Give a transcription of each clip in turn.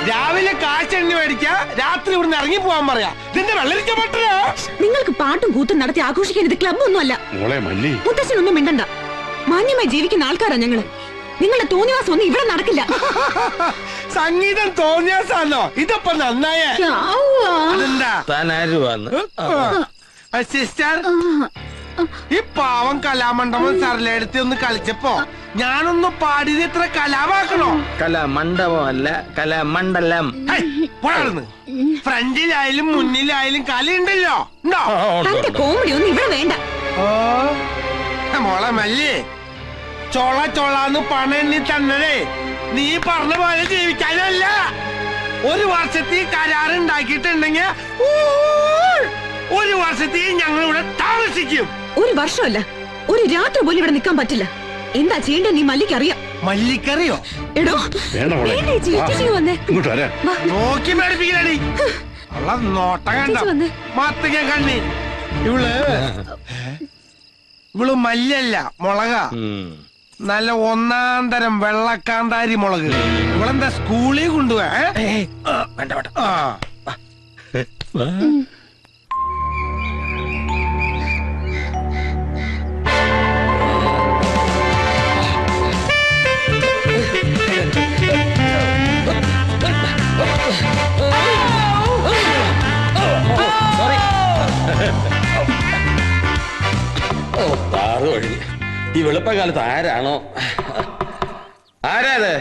രാവിലെ കാശെണ്ണി മേടിക്കാ, രാത്രി ഇവിടുന്ന് ഇറങ്ങി പോവാൻ പറയാ. ഇതിന്റെ വെള്ളരിക്ക പറ്റില്ല. നിങ്ങൾക്ക് പാട്ടും കൂത്തും നടത്തി ആഘോഷിക്കാൻ ഇത് ക്ലബ് ഒന്നുമല്ല. മുത്തശ്ശനൊന്നും മിണ്ടണ്ട. മാന്യമായി ജീവിക്കുന്ന ആൾക്കാരാ ഞങ്ങള്. നിങ്ങളുടെ തോന്നിവാസം ഒന്നും ഇവിടെ നടക്കില്ല. സംഗീതം തോന്നിയാസാണോ? ഇതപ്പൊ നന്നായ സിസ്റ്റർ. ഈ പാവം കലാമണ്ഡപം സരളെടുത്ത് ഒന്ന് കളിച്ചപ്പോ ഞാനൊന്ന് പാടിയത് ഇത്ര കലാവാക്കണോ? കലാമണ്ഡപം അല്ല, കലാമണ്ഡലം. ഫ്രണ്ടിലായാലും മുന്നിലായാലും കലയുണ്ടല്ലോ. തന്റെ കോമഡി ഒന്നും ഇവിടെ വേണ്ട. മോളെ മല്ലി, ചോള ചോളാന്ന് പണം എണ്ണി തന്നതേ നീ പറഞ്ഞ പോലെ ജീവിക്കാനല്ല. ഒരു വർഷത്തിൽ കരാറുണ്ടാക്കിയിട്ടുണ്ടെങ്കിൽ ഒരു വർഷത്തിൽ ഞങ്ങൾ ഇവിടെ താമസിക്കും. ഒരു വർഷമല്ല, ഒരു രാത്രി പോലും ഇവിടെ നിൽക്കാൻ പറ്റില്ല. എന്താ ചെയ്യേണ്ടത് നീ മല്ലിക്കറിയാം. മല്ലിക്കറിയോ? എടോ നോക്കി മേടിപ്പിക്കലടി. ഉള്ള നോട്ട കണ്ട മത്തങ്ങ കണ്ണി. ഇവള് മല്ലല്ല, മുളക. നല്ല ഒന്നാം തരം വെള്ളക്കാന്താരി മുളക്. ഇവളെന്താ സ്കൂളിൽ കൊണ്ടുപോവാ? ഈ വെളുപ്പകാലത്ത് ആരാണോ? ആരാത്?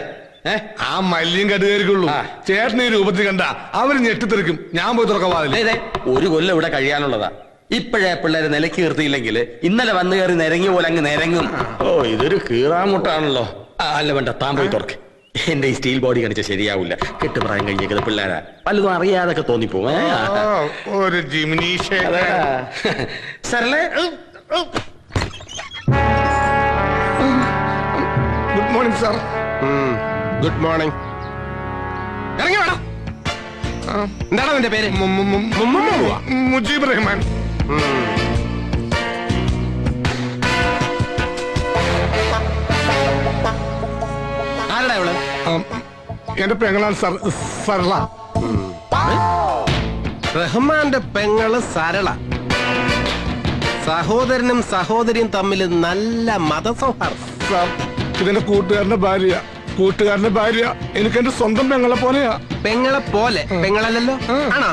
ആ മല്ലിയും കടുകേരിക്കുള്ളൂ. ചേട്ടനെ രൂപത്തിൽ കണ്ട അവര് ഞെട്ടിത്തെറിക്കും. ഞാൻ പോയി തുറക്കവാതില്ലേ. ഒരു കൊല്ലം ഇവിടെ കഴിയാനുള്ളതാ. ഇപ്പോഴേ പിള്ളേര് നിലയ്ക്ക് നിർത്തിയില്ലെങ്കിൽ ഇന്നലെ വന്നു കയറി നിരങ്ങി പോലെ അങ്ങ് നിരങ്ങും. ഓ, ഇതൊരു കീറാമുട്ടാണല്ലോ. അല്ല വേണ്ട, താൻ പോയി തുറക്ക്. എന്റെ ഈ സ്റ്റീൽ ബോഡി കാണിച്ച ശരിയാവില്ല. കെട്ടുപ്രായം കഴിഞ്ഞേക്കുന്നത് പിള്ളേരാ. പലതും അറിയാതൊക്കെ തോന്നിപ്പോവും. ഒരു ജിമിനീഷ സരളെ, good morning sir. Good morning. ഇറങ്ങി വേണം. എന്താണ് നിന്റെ പേര്? മുജീബ് റഹ്മാൻ. ആരടാ ഇവള്? എന്റെ പെങ്ങളാണ് സാർ, സരള. റഹ്മാന്റെ പെങ്ങള് സരള. സഹോദരനും സഹോദരിയും തമ്മിൽ നല്ല മതസൗഹാർദ്ദം. സാർ, ഇതെന്റെ കൂട്ടുകാരന്റെ ഭാര്യ. കൂട്ടുകാരന്റെ ഭാര്യ എനിക്ക് എന്റെ സ്വന്തം പെങ്ങളെ പോലെയാ. പെങ്ങളെ പോലെ? പെങ്ങളല്ലല്ലോ. ആണോ?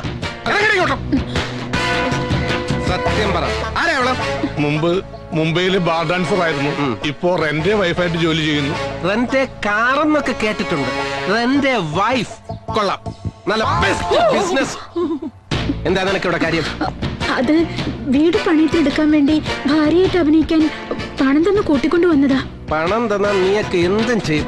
സത്യം പറ, ആരാ അവള്? മുമ്പ് മുംബൈയിലെ ബാർ ഡാൻസർ ആയിരുന്നു. ഇപ്പോ റെന്റെ വൈഫായിട്ട് ജോലി ചെയ്യുന്നു. റെന്റെ കാറെന്നൊക്കെ കേട്ടിട്ടുണ്ട്. റെന്റെ വൈഫ് കൊള്ളാം. നല്ല ബിസിനസ്. എന്താ നിനക്ക് ഇവിടെ കാര്യം? അത് വീട് പണയത്തിലെടുക്കാൻ വേണ്ടി ഭാര്യയായിട്ട് അഭിനയിക്കാൻ പണം തന്ന് കൂട്ടിക്കൊണ്ടു വന്നതാ. പണം തന്നാ നീയൊക്കെ എന്തും ചെയ്യും.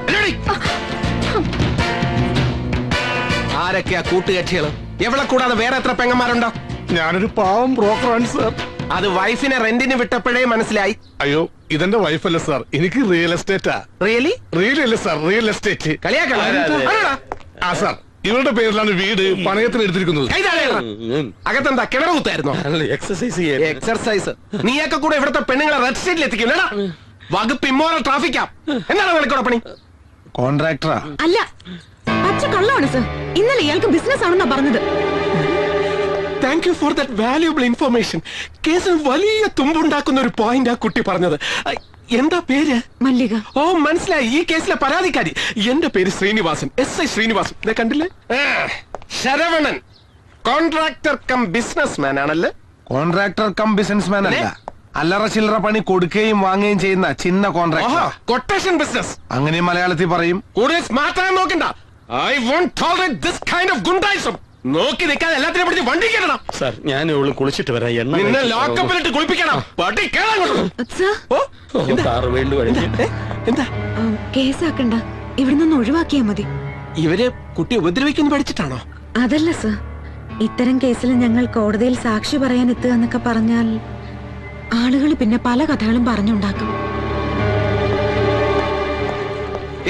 ആരൊക്കെയാ കൂട്ടുകക്ഷികള്? എവിടെ കൂടാതെ വേറെ എത്ര പെങ്ങന്മാരുണ്ടോ? ഞാനൊരു പാവം ബ്രോക്കറാണ് സാർ. അത് വൈഫിനെ റെന്റിന് വിട്ടപ്പോഴേ മനസ്സിലായി. അയ്യോ, ഇതെന്റെ വൈഫല്ല സാർ. എനിക്ക് റിയൽ എസ്റ്റേറ്റാ. റിയലി? റിയൽ അല്ല സാർ, റിയൽ എസ്റ്റേറ്റ്. ആ സാർ, ഇവരുടെ പേരിലാണ് വീട് പണയത്തിന് എടുത്തിരിക്കുന്നത്. അകത്തെന്താ കിണർ കുത്തായിരുന്നോ? എക്സർസൈസ്. നീയൊക്കെ കൂടെ ഇവിടുത്തെ പെണ്ണുങ്ങളെ റെഡ് സ്റ്റേറ്റിൽ എത്തിക്കും. വകുപ്പ് ഇമ്മോറൽ ട്രാഫിക്കാ. എന്താണ് നിനക്കൂടെ പണി? കോൺട്രാക്ടറാ? അല്ല, പച്ച കള്ളമാണ് സർ. ഇന്നലെ ഇയാൾക്ക് ബിസിനസ് ആണെന്നാ പറഞ്ഞത്. Thank you for that valuable information. കേസിൽ വലിയ തുമ്പുണ്ടാക്കുന്ന ഒരു പോയിന്റ് ആ കുട്ടി പറഞ്ഞത്. എന്താ പേര്? മല്ലിക. ഓ, മനസ്സിലായി. ഈ കേസിലെ പരാതിക്കാരി. എന്റെ പേര് ശ്രീനിവാസൻ, SI ശ്രീനിവാസൻ. കണ്ടില്ലേ? Saravanan contractor cum businessman ആണല്ലേ? കോൺട്രാക്ടർ കം ബിസിനസ് മാൻ അല്ല, അല്ലറ ചില്ലറ പണി കൊടുക്കുകയും വാങ്ങുകയും ചെയ്യുന്ന ചിന്ന കോൺട്രാക്ടർ. കൊട്ടേഷൻ ബിസിനസ് അങ്ങനെ മലയാളത്തിൽ പറയും. കൂടുതൽ സ്മാർട്ട് ആകാൻ നോക്കണ്ട. I won't tolerate this kind of ഗുണ്ടായിസം. നോക്കി നിൽക്കാതെ എല്ലാത്തിനും പിടിച്ച് വണ്ടി കയറണം. സാർ, ഞാൻ ഇവള് കുളിച്ചിട്ട് വരാം. നിന്നെ ലോക്കപ്പിലിട്ട് കുളിപ്പിക്കണം. പട്ടി എന്താ കേസാക്കണ്ട, ഇവിടെ നിന്ന് ഒഴിവാക്കിയാ മതി. ഇവര് കുട്ടി ഉപദ്രവിക്കുന്നു പഠിച്ചിട്ടാണോ? അതല്ല സർ, ഇത്തരം കേസിൽ ഞങ്ങൾ കോടതിയിൽ സാക്ഷി പറയാൻ എത്തുക എന്നൊക്കെ പറഞ്ഞാൽ ആളുകൾ പിന്നെ പല കഥകളും പറഞ്ഞുണ്ടാക്കും.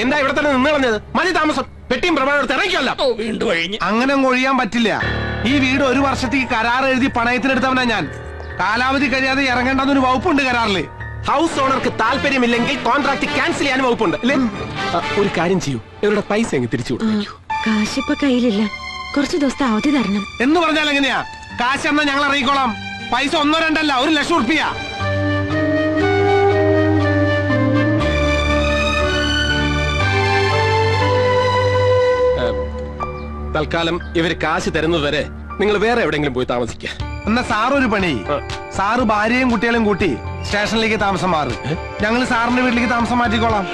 എന്താ ഇവിടെ തന്നെ നിന്ന് കളഞ്ഞത്? മതി താമസം. പെട്ടിയും പ്രമാണം ഇറങ്ങിക്കല്ല. അങ്ങനെ ഒഴിയാൻ പറ്റില്ല. ഈ വീട് ഒരു വർഷത്തേക്ക് കരാർ എഴുതി പണയത്തിനെടുത്തവനാ ഞാൻ. കാലാവധി കഴിയാതെ ഇറങ്ങേണ്ടെന്നൊരു വകുപ്പുണ്ട് കരാറില്. ഹൗസ് ഓണർക്ക് താല്പര്യമില്ലെങ്കിൽ കോൺട്രാക്ട് ക്യാൻസൽ ചെയ്യാൻ വകുപ്പുണ്ട്. ഒരു കാര്യം ചെയ്യൂ, ഇവരുടെ പൈസ എങ്ങ് തിരിച്ചു കൊടുക്കും. കാശിപ്പ കയ്യിലില്ല, കുറച്ചു ദിവസത്തെ അവധി തരണം. എന്ന് പറഞ്ഞാൽ എങ്ങനെയാ? കാശ് എന്നാ ഞങ്ങൾ അറിയിക്കോളാം. പൈസ 1 2 അല്ല, 1 ലക്ഷം ഉറുപ്പിയ. തൽക്കാലം ഇവര് കാശ് തരുന്നതുവരെ നിങ്ങൾ വേറെ എവിടെയെങ്കിലും പോയി താമസിക്കുക. എന്നാ സാർ ഒരു പണി, സാറ് ഭാര്യയും കുട്ടികളും കൂട്ടി സ്റ്റേഷനിലേക്ക് താമസം മാറ്. ഞങ്ങൾ സാറിന്റെ വീട്ടിലേക്ക് താമസം മാറ്റിക്കോളാം.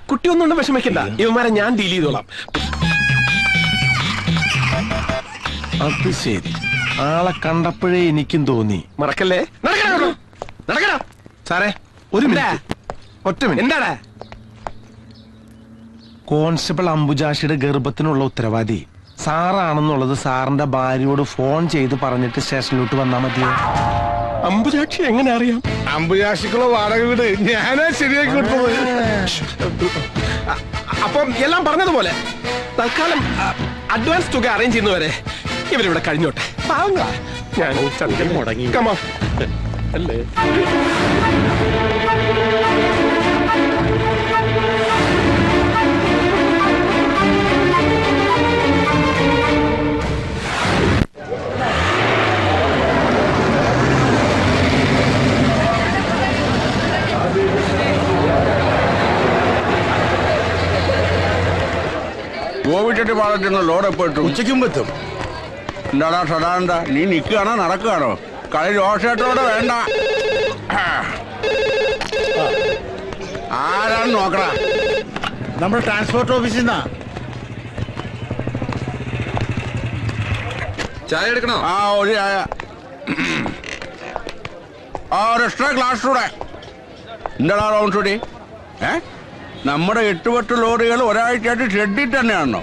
കുട്ടിയൊന്നും വിഷമിക്കണ്ട, ഇവന്മാരെ ഞാൻ ഡീൽ ചെയ്തോളാം. അത് ശരി, ആളെ കണ്ടപ്പോഴേ എനിക്കും തോന്നി. മറക്കല്ലേ? നടക്കടാ സാറേ, ഒരു മിനിറ്റ്, ഒറ്റ മിനിറ്റ്. എന്താടാ? കോൺസ്റ്റബിൾ അംബുജാഷിയുടെ ഗർഭത്തിനുള്ള ഉത്തരവാദി സാറാണെന്നുള്ളത് സാറിന്റെ ഭാര്യയോട് ഫോൺ ചെയ്ത് പറഞ്ഞിട്ട് സ്റ്റേഷനിലോട്ട് വന്നാ മതിയോ? അംബുജാക്ഷി എങ്ങനെ അറിയാം? അമ്പുജാശിക്കുള്ള വാടക വീട് ഞാനാ ശരിയാക്കി കൊടുത്തത്. അപ്പം എല്ലാം പറഞ്ഞതുപോലെ തൽക്കാലം അഡ്വാൻസ് തുക അറേഞ്ച് ചെയ്യുന്നവരെ ഇവരിവിടെ കഴിഞ്ഞോട്ടെ. പാവങ്ങളാ. ഞാൻ മുടങ്ങി. Come on. അല്ലേ? ഗോപിച്ചട്ടി പാടത്തുനിന്ന് ലോഡ് എപ്പോ ഇട്ടു? ഉച്ചയ്ക്കും എത്തും. എന്താടാ സദാനന്ദ, നീ നിൽക്കുകയാണോ നടക്കുകയാണോ? കളി രോഷേട്ടോടെ വേണ്ട. ആരാന്ന് നോക്കടാ. നമ്മുടെ ട്രാൻസ്പോർട്ട് ഓഫീസിൽ നിന്നാ. ചായ എടുക്കണോ? ആ ഒരു ചായ. ആ ഒരു എക്സ്ട്രാ ഗ്ലാസ് കൂടെ. എന്താടാ റൗണ്ട് ഷൂട്ടി? നമ്മുടെ 8-10 ലോറികൾ ഒരാഴ്ചയായിട്ട് ഷെഡിൽ തന്നെയാണോ?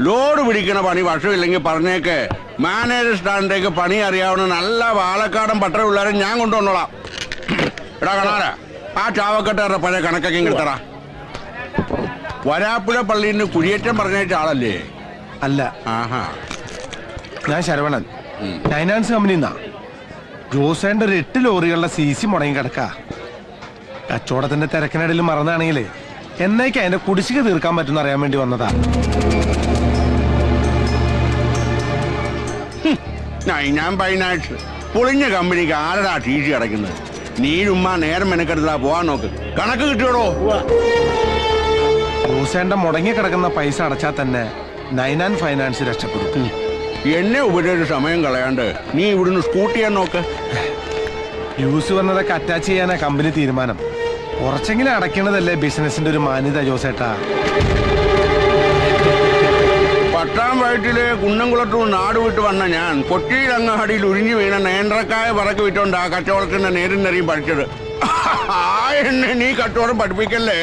ലോഡ് പിടിക്കണ പണി വർഷമില്ലെങ്കിൽ പറഞ്ഞേക്ക്, മാനേജർ സ്റ്റാൻഡിലേക്ക് പണി അറിയാവുന്ന നല്ല പാലക്കാടൻ പട്ടണ പിള്ളേരെ ഞാൻ കൊണ്ടുവന്നോളാം. എടാ കാണാറാ, ആ ചാവക്കെട്ടാരുടെ പഴയ കണക്കൊക്കെ കിട്ടടാ. വരാപ്പുഴ പള്ളിയിൽ നിന്ന് കുഴിയേറ്റം പറഞ്ഞേറ്റ ആളല്ലേ? അല്ല, ആഹാ. ഞാൻ ശരവണൻ, ഫൈനാൻസ് കമ്പനിന്നാ. ജോസേന്റെ ഒരു 8 ലോറികളുടെ CC മുടങ്ങി കിടക്ക. കച്ചവടത്തിന്റെ തിരക്കിനിടയിൽ മറന്നാണെങ്കിലേ എന്നേക്ക് അതിന്റെ കുടിശ്ശിക തീർക്കാൻ പറ്റുന്ന അറിയാൻ വേണ്ടി വന്നതാ. ഞാൻ ഫൈനാൻസ് പൊളിഞ്ഞ കമ്പനിക്ക് ആരടാ TC അടയ്ക്കുന്നത്? നീ ചുമ്മാ നേരം മെനക്കെടുത്താ പോവാൻ നോക്ക്. കണക്ക് കിട്ടിയോടോ? ജോസേന്റെ മുടങ്ങി കിടക്കുന്ന പൈസ അടച്ചാൽ തന്നെ 9 ഫൈനാൻസ് രക്ഷപ്പെടും. എന്നെ ഉപരിയൊരു സമയം കളയാണ്ട് നീ ഇവിടുന്ന് സ്കൂട്ട് ചെയ്യാൻ നോക്ക്. യൂസ് വന്നതൊക്കെ അറ്റാച്ച് ചെയ്യാനാ കമ്പനി തീരുമാനം. കുറച്ചെങ്കിലും അടയ്ക്കണതല്ലേ ബിസിനസിന്റെ ഒരു മാന്യത ജോസേട്ടാ. പട്ടാം വയറ്റിലെ കുന്നംകുളത്തൂർ നാട് വിട്ട് വന്ന ഞാൻ കൊച്ചിയിലങ്ങാടിയിൽ ഉരിഞ്ഞു വീണ നേന്ത്രക്കായ പറക്ക് വിട്ടോണ്ട് ആ കച്ചവടത്തിന്റെ നേരും നെറിയും പഠിച്ചത്. എന്നെ നീ കച്ചവടം പഠിപ്പിക്കല്ലേ.